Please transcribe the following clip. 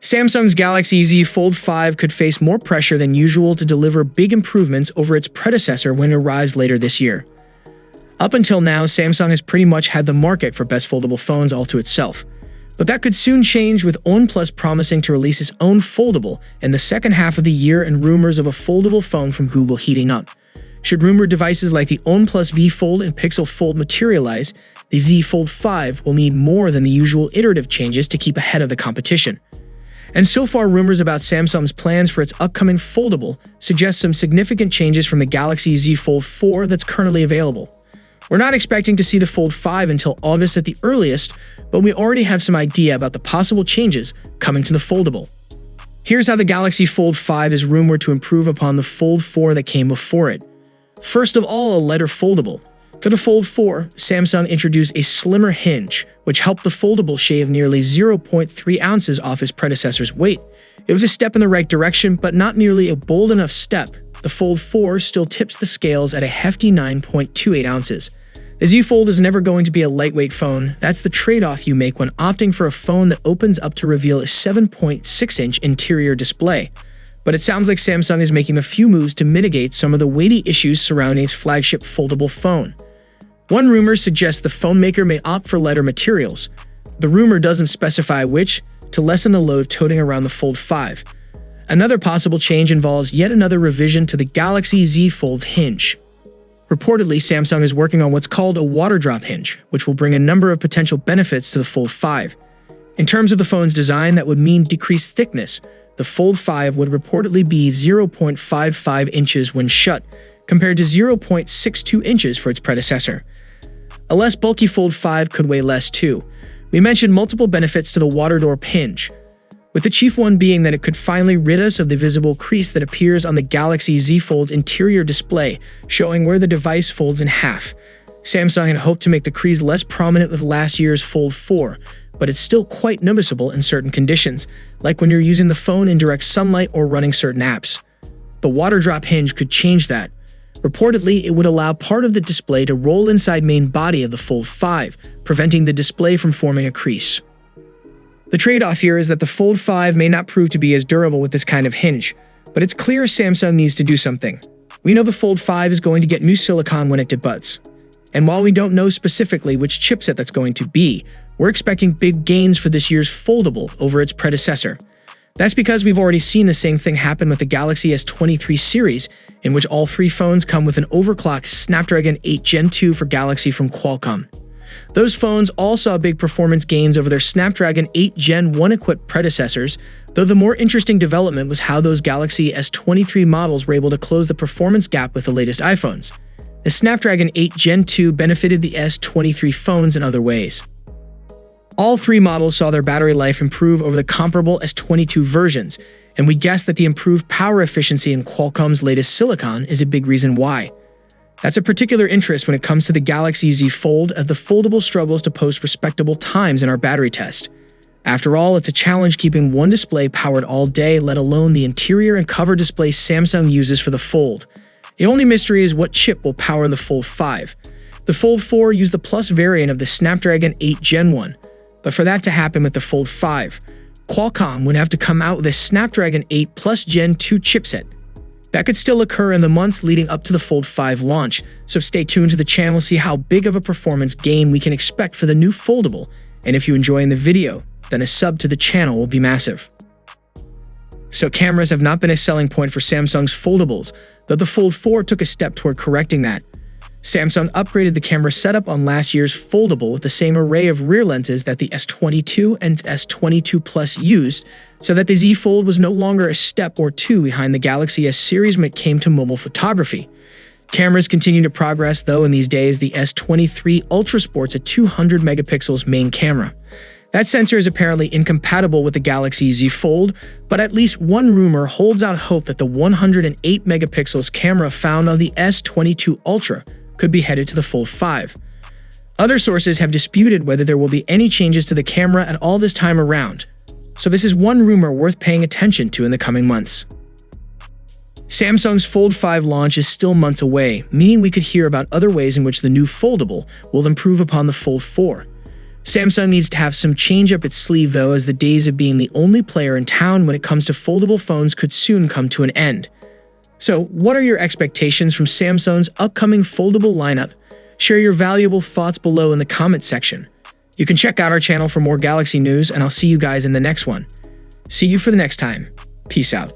Samsung's Galaxy Z Fold 5 could face more pressure than usual to deliver big improvements over its predecessor when it arrives later this year. Up until now, Samsung has pretty much had the market for best foldable phones all to itself. But that could soon change, with OnePlus promising to release its own foldable in the second half of the year and rumors of a foldable phone from Google heating up. Should rumored devices like the OnePlus V Fold and Pixel Fold materialize, the Z Fold 5 will need more than the usual iterative changes to keep ahead of the competition. And so far, rumors about Samsung's plans for its upcoming foldable suggest some significant changes from the Galaxy Z Fold 4 that's currently available. We're not expecting to see the Fold 5 until August at the earliest, but we already have some idea about the possible changes coming to the foldable. Here's how the Galaxy Fold 5 is rumored to improve upon the Fold 4 that came before it. First of all, a lighter foldable. For the Fold 4, Samsung introduced a slimmer hinge, which helped the foldable shave nearly 0.3 ounces off its predecessor's weight. It was a step in the right direction, but not nearly a bold enough step. The Fold 4 still tips the scales at a hefty 9.28 ounces. The Z Fold is never going to be a lightweight phone. That's the trade-off you make when opting for a phone that opens up to reveal a 7.6-inch interior display. But it sounds like Samsung is making a few moves to mitigate some of the weighty issues surrounding its flagship foldable phone. One rumor suggests the phone maker may opt for lighter materials. The rumor doesn't specify which, to lessen the load of toting around the Fold 5. Another possible change involves yet another revision to the Galaxy Z Fold's hinge. Reportedly, Samsung is working on what's called a water drop hinge, which will bring a number of potential benefits to the Fold 5. In terms of the phone's design, that would mean decreased thickness. The Fold 5 would reportedly be 0.55 inches when shut, compared to 0.62 inches for its predecessor. A less bulky Fold 5 could weigh less too. We mentioned multiple benefits to the water door hinge, with the chief one being that it could finally rid us of the visible crease that appears on the Galaxy Z Fold's interior display, showing where the device folds in half. Samsung had hoped to make the crease less prominent with last year's Fold 4, but it's still quite noticeable in certain conditions, like when you're using the phone in direct sunlight or running certain apps. The water drop hinge could change that. Reportedly, it would allow part of the display to roll inside main body of the Fold 5, preventing the display from forming a crease. The trade-off here is that the Fold 5 may not prove to be as durable with this kind of hinge, but it's clear Samsung needs to do something. We know the Fold 5 is going to get new silicon when it debuts. And while we don't know specifically which chipset that's going to be, we're expecting big gains for this year's foldable over its predecessor. That's because we've already seen the same thing happen with the Galaxy S23 series, in which all three phones come with an overclocked Snapdragon 8 Gen 2 for Galaxy from Qualcomm. Those phones all saw big performance gains over their Snapdragon 8 Gen 1 equipped predecessors, though the more interesting development was how those Galaxy S23 models were able to close the performance gap with the latest iPhones. The Snapdragon 8 Gen 2 benefited the S23 phones in other ways. All three models saw their battery life improve over the comparable S22 versions, and we guess that the improved power efficiency in Qualcomm's latest silicon is a big reason why. That's a particular interest when it comes to the Galaxy Z Fold, as the foldable struggles to post respectable times in our battery test. After all, it's a challenge keeping one display powered all day, let alone the interior and cover display Samsung uses for the Fold. The only mystery is what chip will power the Fold 5. The Fold 4 used the Plus variant of the Snapdragon 8 Gen 1, but for that to happen with the Fold 5, Qualcomm would have to come out with a Snapdragon 8 Plus Gen 2 chipset. That could still occur in the months leading up to the Fold 5 launch, so stay tuned to the channel to see how big of a performance gain we can expect for the new foldable, and if you're enjoying the video, then a sub to the channel will be massive. So cameras have not been a selling point for Samsung's foldables, though the Fold 4 took a step toward correcting that. Samsung upgraded the camera setup on last year's foldable with the same array of rear lenses that the S22 and S22 Plus used, so that the Z Fold was no longer a step or two behind the Galaxy S series when it came to mobile photography. Cameras continue to progress, though in these days the S23 Ultra sports a 200 megapixels main camera. That sensor is apparently incompatible with the Galaxy Z Fold, but at least one rumor holds out hope that the 108 megapixels camera found on the S22 Ultra could be headed to the Fold 5. Other sources have disputed whether there will be any changes to the camera at all this time around, so this is one rumor worth paying attention to in the coming months. Samsung's Fold 5 launch is still months away, meaning we could hear about other ways in which the new foldable will improve upon the Fold 4. Samsung needs to have some change up its sleeve though, as the days of being the only player in town when it comes to foldable phones could soon come to an end. So, what are your expectations from Samsung's upcoming foldable lineup? Share your valuable thoughts below in the comment section. You can check out our channel for more Galaxy news, and I'll see you guys in the next one. See you for the next time. Peace out.